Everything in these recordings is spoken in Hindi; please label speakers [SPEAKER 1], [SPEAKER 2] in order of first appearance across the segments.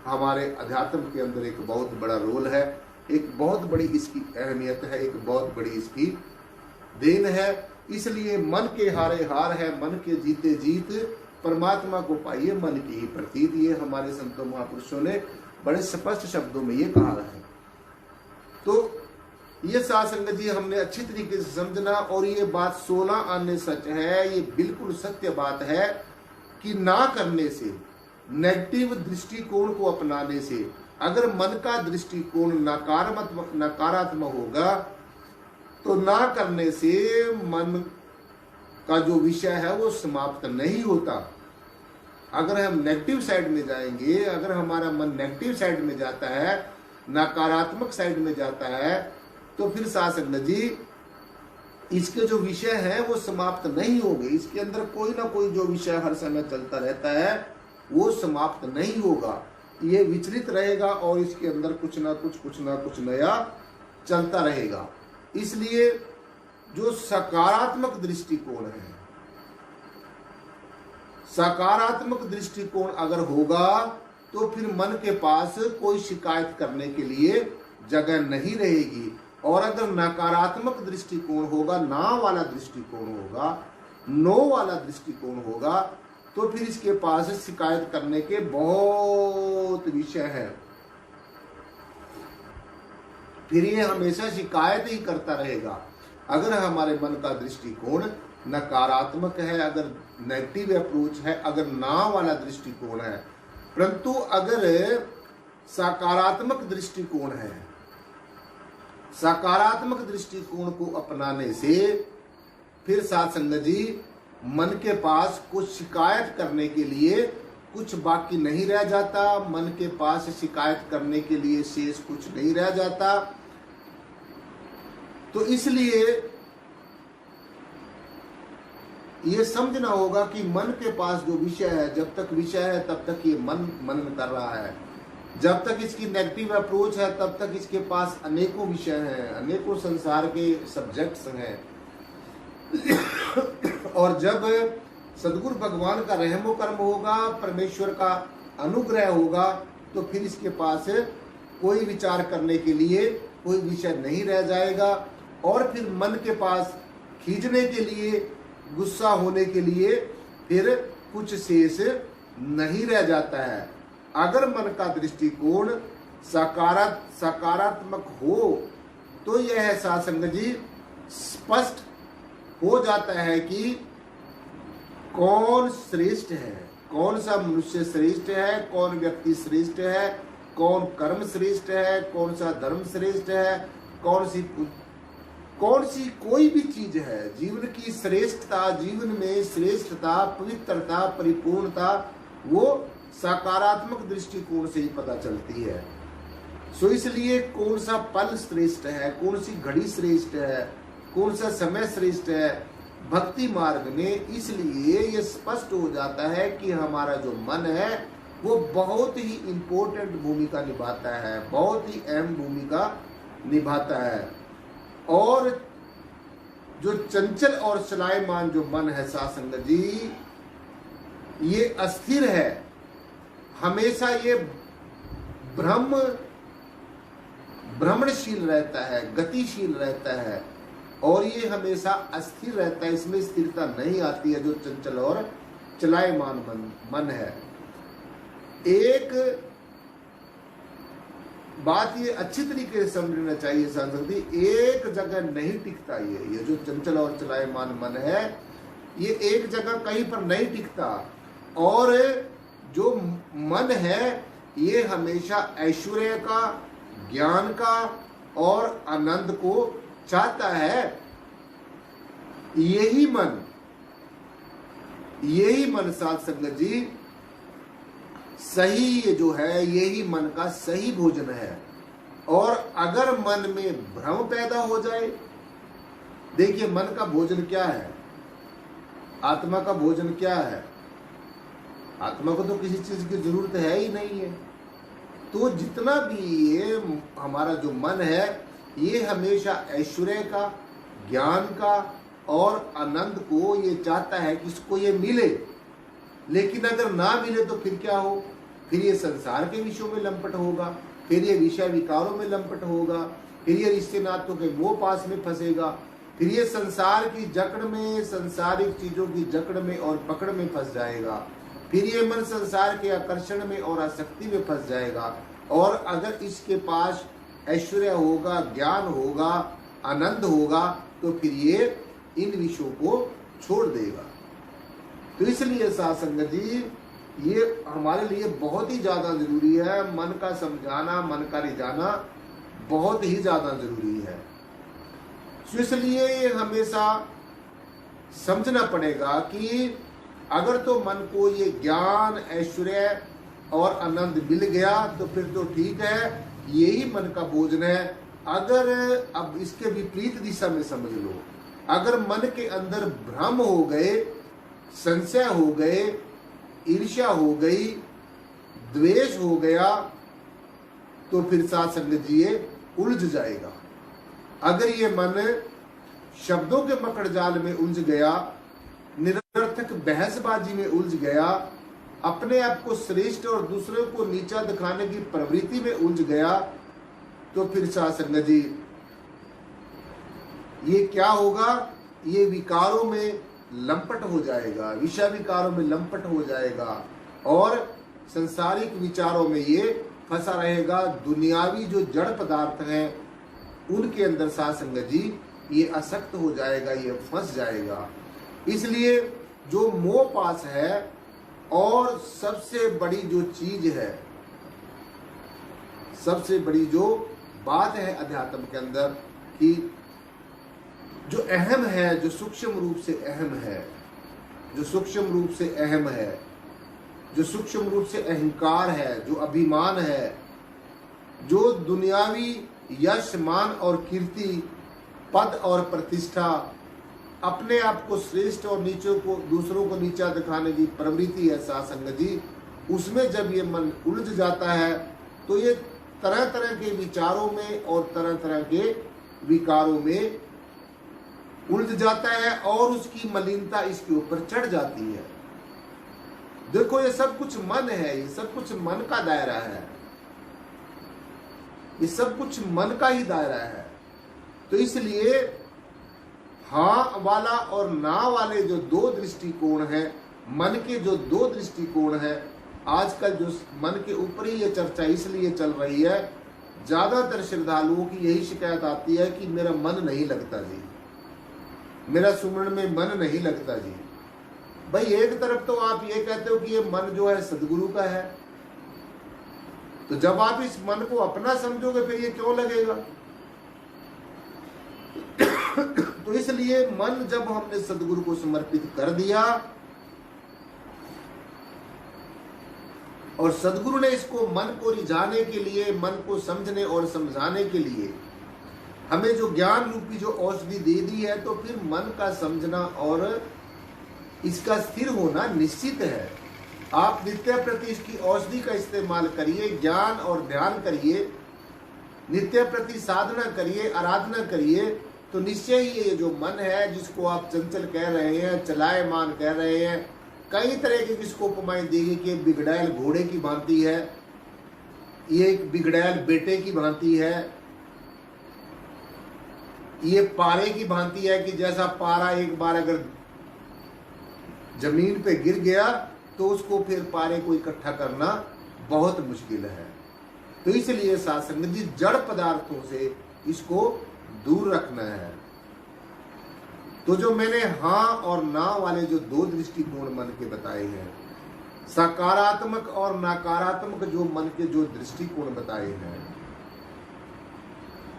[SPEAKER 1] हमारे अध्यात्म के अंदर एक बहुत बड़ा रोल है, एक बहुत बड़ी इसकी अहमियत है, एक बहुत बड़ी इसकी देन है। इसलिए मन के हारे हार है, मन के जीते जीत, परमात्मा को पाइए मन की ही प्रतीत। ये हमारे संतों महापुरुषों ने बड़े स्पष्ट शब्दों में ये कहा है। तो ये साध संगत जी हमने अच्छी तरीके से समझना, और ये बात 16 आने सच है, ये बिल्कुल सत्य बात है कि ना करने से, नेगेटिव दृष्टिकोण को अपनाने से, अगर मन का दृष्टिकोण नकारात्मक होगा तो ना करने से मन का जो विषय है वो समाप्त नहीं होता। अगर हम नेगेटिव साइड में जाएंगे, अगर हमारा मन नेगेटिव साइड में जाता है, नकारात्मक साइड में जाता है, तो फिर साध संगत जी इसके जो विषय है वो समाप्त नहीं होंगे। इसके अंदर कोई ना कोई जो विषय हर समय चलता रहता है वो समाप्त नहीं होगा, ये विचलित रहेगा और इसके अंदर कुछ ना कुछ नया चलता रहेगा। इसलिए जो सकारात्मक दृष्टिकोण है, सकारात्मक दृष्टिकोण अगर होगा तो फिर मन के पास कोई शिकायत करने के लिए जगह नहीं रहेगी। और अगर नकारात्मक दृष्टिकोण होगा, ना वाला दृष्टिकोण होगा, नो वाला दृष्टिकोण होगा, तो फिर इसके पास शिकायत करने के बहुत विषय है। फिर ये हमेशा शिकायत ही करता रहेगा। अगर हमारे मन का दृष्टिकोण नकारात्मक है, अगर नेगेटिव अप्रोच है, अगर ना वाला दृष्टिकोण है, परंतु अगर सकारात्मक दृष्टिकोण है, सकारात्मक दृष्टिकोण को अपनाने से फिर साध संगत जी मन के पास कुछ शिकायत करने के लिए कुछ बाकी नहीं रह जाता, मन के पास शिकायत करने के लिए शेष कुछ नहीं रह जाता। तो इसलिए ये समझना होगा कि मन के पास जो विषय है, जब तक विषय है तब तक ये मन मनन कर रहा है, जब तक इसकी नेगेटिव अप्रोच है तब तक इसके पास अनेकों विषय हैं, अनेकों संसार के सब्जेक्ट्स हैं। और जब सदगुरु भगवान का रहमो कर्म होगा, परमेश्वर का अनुग्रह होगा, तो फिर इसके पास कोई विचार करने के लिए कोई विषय नहीं रह जाएगा। और फिर मन के पास खींचने के लिए, गुस्सा होने के लिए फिर कुछ शेष नहीं रह जाता है। अगर मन का दृष्टिकोण सकारात्मक हो तो यह है साध संगत जी स्पष्ट हो जाता है कि कौन श्रेष्ठ है, कौन सा मनुष्य श्रेष्ठ है, कौन व्यक्ति श्रेष्ठ है, कौन कर्म श्रेष्ठ है, कौन सा धर्म श्रेष्ठ है, कौन सी कोई भी चीज है। जीवन की श्रेष्ठता, जीवन में श्रेष्ठता, पवित्रता, परिपूर्णता वो सकारात्मक दृष्टिकोण से ही पता चलती है। सो इसलिए कौन सा पल श्रेष्ठ है, कौन सी घड़ी श्रेष्ठ है, कौन सा समय श्रेष्ठ है, भक्ति मार्ग में इसलिए ये स्पष्ट हो जाता है कि हमारा जो मन है वो बहुत ही इंपॉर्टेंट भूमिका निभाता है, बहुत ही अहम भूमिका निभाता है। और जो चंचल और चलायमान जो मन है साध संगत जी, ये अस्थिर है, हमेशा ये भ्रमणशील रहता है, गतिशील रहता है, और ये हमेशा अस्थिर रहता है, इसमें स्थिरता नहीं आती है जो चंचल और चलायमान मन है। एक बात ये अच्छी तरीके से समझना चाहिए सांसदी, एक जगह नहीं टिकता। ये जो चंचल और चलायमान मन है ये एक जगह कहीं पर नहीं टिकता। और जो मन है ये हमेशा ऐश्वर्य का, ज्ञान का और आनंद को चाहता है। यही मन साध संगत जी सही जो है, यही मन का सही भोजन है। और अगर मन में भ्रम पैदा हो जाए, देखिए मन का भोजन क्या है, आत्मा का भोजन क्या है, आत्मा को तो किसी चीज की जरूरत है ही नहीं है। तो जितना भी ये हमारा जो मन है ये हमेशा ऐश्वर्य का, ज्ञान का और आनंद को ये चाहता है कि इसको ये मिले। लेकिन अगर ना मिले तो फिर क्या हो, फिर ये संसार के विषयों में लंपट होगा, फिर ये विषय विकारों में लंपट होगा, फिर ये रिश्ते नातों के मोह पास में फंसेगा, फिर ये संसार की जकड़ में, संसारिक चीजों की जकड़ में और पकड़ में फंस जाएगा, फिर ये मन संसार के आकर्षण में और आसक्ति में फंस जाएगा। और अगर इसके पास ऐश्वर्य होगा, ज्ञान होगा, आनंद होगा, तो फिर ये इन विषयों को छोड़ देगा। तो इसलिए साध संगत जी, ये हमारे लिए बहुत ही ज्यादा जरूरी है। मन का समझाना, मन का रिझाना बहुत ही ज्यादा जरूरी है। तो इसलिए ये हमेशा समझना पड़ेगा कि अगर तो मन को ये ज्ञान, ऐश्वर्य और आनंद मिल गया तो फिर तो ठीक है, यही मन का भोजन है। अगर अब इसके विपरीत दिशा में समझ लो, अगर मन के अंदर भ्रम हो गए, संशय हो गए, ईर्ष्या हो गई, द्वेष हो गया, तो फिर साध संगत जी ये उलझ जाएगा। अगर ये मन शब्दों के मकड़ जाल में उलझ गया, निरर्थक बहसबाजी में उलझ गया, अपने आप को श्रेष्ठ और दूसरों को नीचा दिखाने की प्रवृत्ति में उलझ गया, तो फिर साध संगत जी ये क्या होगा? ये विकारों में लंपट हो जाएगा, विषय विकारों में लंपट हो जाएगा और संसारिक विचारों में ये फंसा रहेगा। दुनियावी जो जड़ पदार्थ हैं उनके अंदर साध संगत जी ये आसक्त हो जाएगा, ये फंस जाएगा। इसलिए जो मोह पास है और सबसे बड़ी जो चीज है, सबसे बड़ी जो बात है अध्यात्म के अंदर, कि जो अहम है, जो सूक्ष्म रूप से अहम है, जो सूक्ष्म रूप से अहम है, जो सूक्ष्म रूप से अहंकार है, जो अभिमान है, जो दुनियावी यश, मान और कीर्ति, पद और प्रतिष्ठा, अपने आप को श्रेष्ठ और नीचों को, दूसरों को नीचा दिखाने की प्रवृत्ति है साध संगत जी, उसमें जब ये मन उलझ जाता है तो ये तरह तरह के विचारों में और तरह तरह के विकारों में उलझ जाता है और उसकी मलिनता इसके ऊपर चढ़ जाती है। देखो ये सब कुछ मन है, ये सब कुछ मन का दायरा है, ये सब कुछ मन का ही दायरा है। तो इसलिए हाँ वाला और ना वाले जो दो दृष्टिकोण हैं, मन के जो दो दृष्टिकोण हैं, आजकल जो मन के ऊपर ही ये चर्चा इसलिए चल रही है, ज्यादातर श्रद्धालुओं की यही शिकायत आती है कि मेरा मन नहीं लगता जी, मेरा सुमरन में मन नहीं लगता जी। भाई एक तरफ तो आप ये कहते हो कि ये मन जो है सदगुरु का है, तो जब आप इस मन को अपना समझोगे फिर ये क्यों लगेगा? तो इसलिए मन जब हमने सदगुरु को समर्पित कर दिया और सदगुरु ने इसको मन को रिझाने के लिए, मन को समझने और समझाने के लिए हमें जो ज्ञान रूपी जो औषधि दे दी है, तो फिर मन का समझना और इसका स्थिर होना निश्चित है। आप नित्य प्रति इसकी औषधि का इस्तेमाल करिए, ज्ञान और ध्यान करिए, नित्य प्रति साधना करिए, आराधना करिए, तो निश्चय ही ये जो मन है, जिसको आप चंचल कह रहे हैं, चलायमान कह रहे हैं, कई तरह की इसको उपमाएं देगी कि बिगड़ैल घोड़े की भांति है, ये एक बिगड़ैल बेटे की भांति है, ये पारे की भांति है कि जैसा पारा एक बार अगर जमीन पे गिर गया तो उसको फिर पारे को इकट्ठा करना बहुत मुश्किल है। तो इसलिए साध संगत जी जड़ पदार्थों से इसको दूर रखना है। तो जो मैंने हाँ और ना वाले जो दो दृष्टिकोण मन के बताए हैं, सकारात्मक और नकारात्मक जो मन के जो दृष्टिकोण बताए हैं,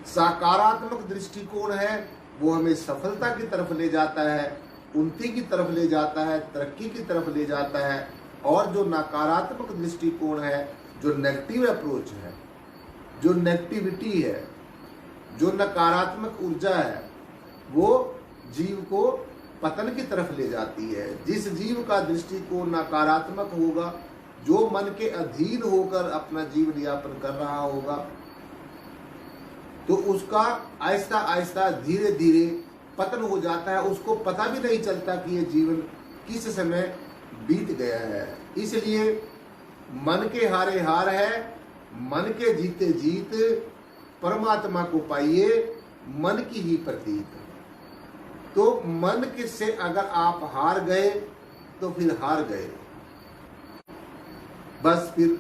[SPEAKER 1] सकारात्मक दृष्टिकोण है वो हमें सफलता की तरफ ले जाता है, उन्नति की तरफ ले जाता है, तरक्की की तरफ ले जाता है। और जो नकारात्मक दृष्टिकोण है, जो नेगेटिव अप्रोच है, जो नेगेटिविटी है, जो नकारात्मक ऊर्जा है, वो जीव को पतन की तरफ ले जाती है। जिस जीव का दृष्टिकोण नकारात्मक होगा, जो मन के अधीन होकर अपना जीवन यापन कर रहा होगा, तो उसका आहिस्ता आहिस्ता धीरे धीरे पतन हो जाता है, उसको पता भी नहीं चलता कि ये जीवन किस समय बीत गया है। इसलिए मन के हारे हार है, मन के जीते जीत, परमात्मा को पाइए मन की ही प्रतीत। तो मन के से अगर आप हार गए तो फिर हार गए, बस फिर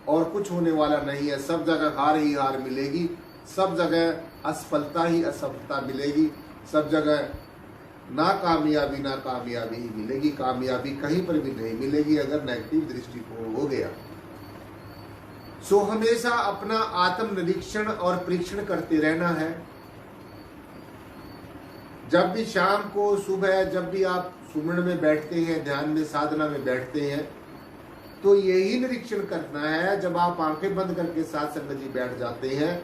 [SPEAKER 1] और कुछ होने वाला नहीं है। सब जगह हार ही हार मिलेगी, सब जगह असफलता ही असफलता मिलेगी, सब जगह ना कामयाबी ही मिलेगी। कामयाबी कहीं पर भी नहीं मिलेगी अगर नेगेटिव दृष्टिकोण हो गया। सो हमेशा अपना आत्म निरीक्षण और परीक्षण करते रहना है। जब भी शाम को, सुबह, जब भी आप सुमन में बैठते हैं, ध्यान में, साधना में बैठते हैं, तो यही निरीक्षण करना है। जब आप आंखें बंद करके साथ संगत जी बैठ जाते हैं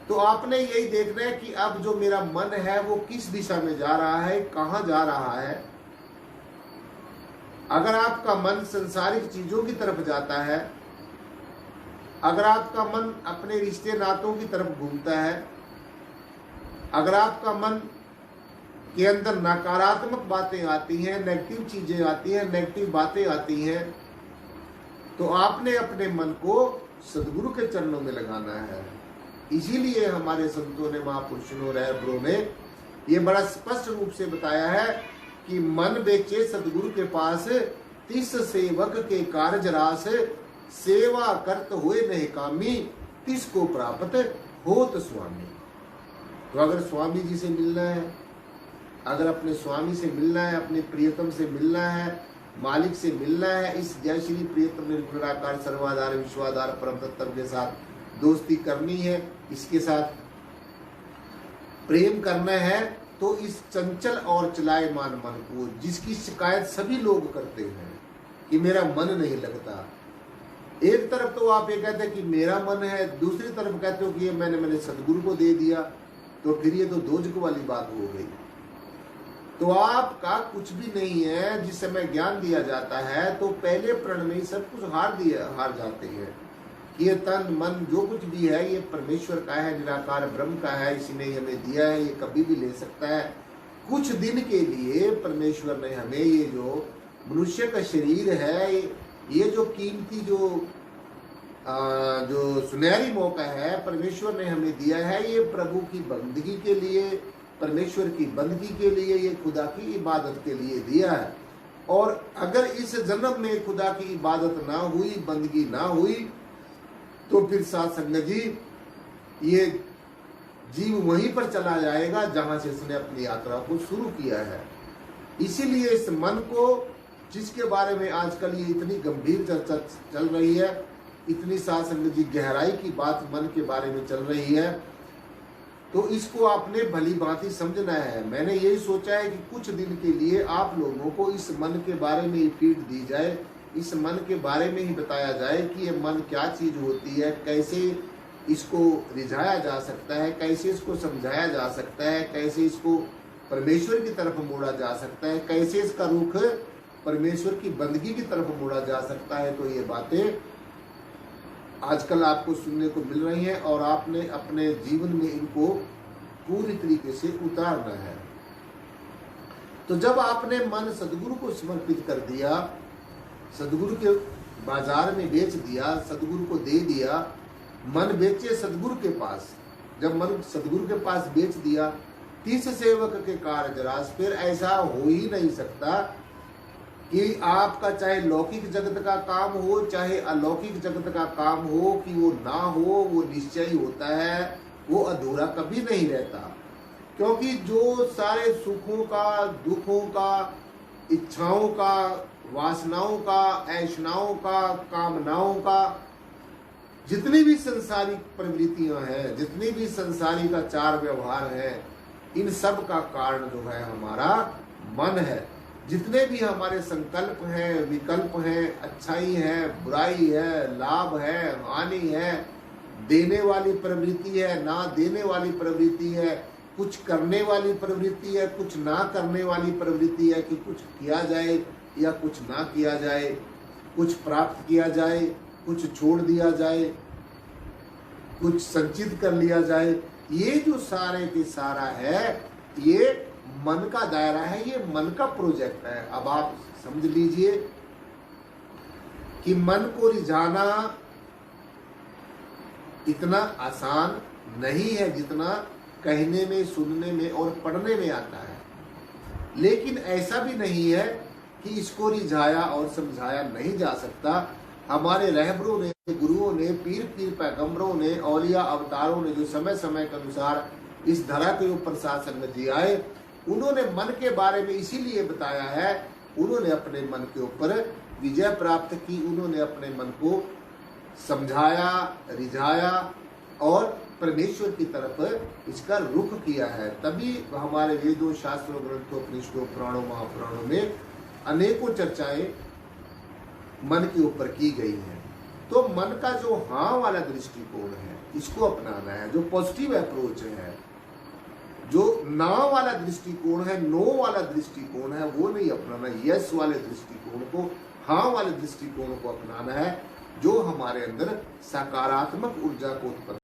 [SPEAKER 1] तो आपने यही देखना है कि अब जो मेरा मन है वो किस दिशा में जा रहा है, कहाँ जा रहा है। अगर आपका मन संसारिक चीजों की तरफ जाता है, अगर आपका मन अपने रिश्ते नातों की तरफ घूमता है, अगर आपका मन के अंदर नकारात्मक बातें आती हैं, नेगेटिव चीजें आती हैं, नेगेटिव बातें आती हैं, तो आपने अपने मन को सदगुरु के चरणों में लगाना है। इसीलिए हमारे संतों ने, महापुरुषों ने, रहबरों ने ये बड़ा स्पष्ट रूप से बताया है कि मन बेचे सदगुरु के पास, तिस सेवक के कार्य रास, सेवा करत हुए नहीं कामी, तिसको प्राप्त होत स्वामी। तो अगर स्वामी जी से मिलना है, अगर अपने स्वामी से मिलना है, अपने प्रियतम से मिलना है, मालिक से मिलना है, इस जय श्री प्रियतम निर्गुणाकार सर्वाधार विश्वाधार परम तत्व के साथ दोस्ती करनी है, इसके साथ प्रेम करना है, तो इस चंचल और चलायमान मन को, जिसकी शिकायत सभी लोग करते हैं कि मेरा मन नहीं लगता। एक तरफ तो आप ये कहते हैं कि मेरा मन है, दूसरी तरफ कहते हो कि ये मैंने सदगुरु को दे दिया, तो फिर ये तो दोजक वाली बात हो गई। तो आपका कुछ भी नहीं है। जिस समय ज्ञान दिया जाता है तो पहले प्रण में ही सब कुछ हार जाते हैं। ये तन मन जो कुछ भी है ये परमेश्वर का है, निराकार ब्रह्म का है, इसी ने हमें दिया है, ये कभी भी ले सकता है। कुछ दिन के लिए परमेश्वर ने हमें ये जो मनुष्य का शरीर है, ये जो कीमती जो सुनहरी मौका है परमेश्वर ने हमें दिया है, ये प्रभु की बंदगी के लिए, परमेश्वर की बंदगी के लिए, ये खुदा की इबादत के लिए दिया है। और अगर इस जन्म में खुदा की इबादत ना हुई, बंदगी ना हुई, तो फिर साथ संगत जी ये जीव वहीं पर चला जाएगा जहां से उसने अपनी यात्रा को शुरू किया है। इसीलिए इस मन को, जिसके बारे में आजकल ये इतनी गंभीर चर्चा चल रही है, इतनी साथ संगत जी गहराई की बात मन के बारे में चल रही है, तो इसको आपने भली भांति समझना है। मैंने यही सोचा है कि कुछ दिन के लिए आप लोगों को इस मन के बारे में ही फीड दी जाए, इस मन के बारे में ही बताया जाए कि ये मन क्या चीज होती है, कैसे इसको रिझाया जा सकता है, कैसे इसको समझाया जा सकता है, कैसे इसको परमेश्वर की तरफ मोड़ा जा सकता है, कैसे इसका रुख परमेश्वर की बंदगी की तरफ मोड़ा जा सकता है। तो ये बातें आजकल आपको सुनने को मिल रही हैं और आपने अपने जीवन में इनको पूरी तरीके से उतारना है। तो जब आपने मन सदगुरु को समर्पित कर दिया, सदगुरु के बाजार में बेच दिया, सदगुरु को दे दिया, मन बेचे सदगुरु के पास, जब मन सदगुरु के पास बेच दिया, तीस सेवक के कार्य रास, फिर ऐसा हो ही नहीं सकता कि आपका चाहे लौकिक जगत का काम हो, चाहे अलौकिक जगत का काम हो, कि वो ना हो, वो निश्चय ही होता है, वो अधूरा कभी नहीं रहता। क्योंकि जो सारे सुखों का, दुखों का, इच्छाओं का, वासनाओं का, ऐशनाओं का, कामनाओं का, जितनी भी संसारिक प्रवृत्तियां हैं, जितनी भी संसारिक आचार व्यवहार है, इन सब का कारण जो है हमारा मन है। जितने भी हमारे संकल्प हैं, विकल्प हैं, अच्छाई है, बुराई है, लाभ है, हानि है, देने वाली प्रवृत्ति है, ना देने वाली प्रवृत्ति है, कुछ करने वाली प्रवृत्ति है, कुछ ना करने वाली प्रवृत्ति है, कि कुछ किया जाए या कुछ ना किया जाए, कुछ प्राप्त किया जाए, कुछ छोड़ दिया जाए, कुछ संचित कर लिया जाए। ये जो सारे के सारा है, ये मन का दायरा है, ये मन का प्रोजेक्ट है। अब आप समझ लीजिए कि मन को रिझाना इतना आसान नहीं है जितना कहने में, सुनने में और पढ़ने में आता है। लेकिन ऐसा भी नहीं है कि इसको रिझाया और समझाया नहीं जा सकता। हमारे रहबरों ने, गुरुओं ने, पीर पैगंबरों ने, औलिया अवतारों ने जो समय समय के अनुसार इस धरा के ऊपर साथ जी आए, उन्होंने मन के बारे में इसीलिए बताया है, उन्होंने अपने मन के ऊपर विजय प्राप्त की, उन्होंने अपने मन को समझाया, रिझाया और परमेश्वर की तरफ इसका रुख किया है। तभी हमारे वेदों, शास्त्रों, ग्रंथों, उपनिषदों, पुराणों, महापुराणों में अनेकों चर्चाएं मन के ऊपर की गई हैं। तो मन का जो हाँ वाला दृष्टिकोण है, इसको अपनाना है। जो पॉजिटिव अप्रोच है, जो ना वाला दृष्टिकोण है, नो वाला दृष्टिकोण है, वो नहीं अपनाना। यस वाले दृष्टिकोण को, हाँ वाले दृष्टिकोण को अपनाना है, जो हमारे अंदर सकारात्मक ऊर्जा को उत्पन्न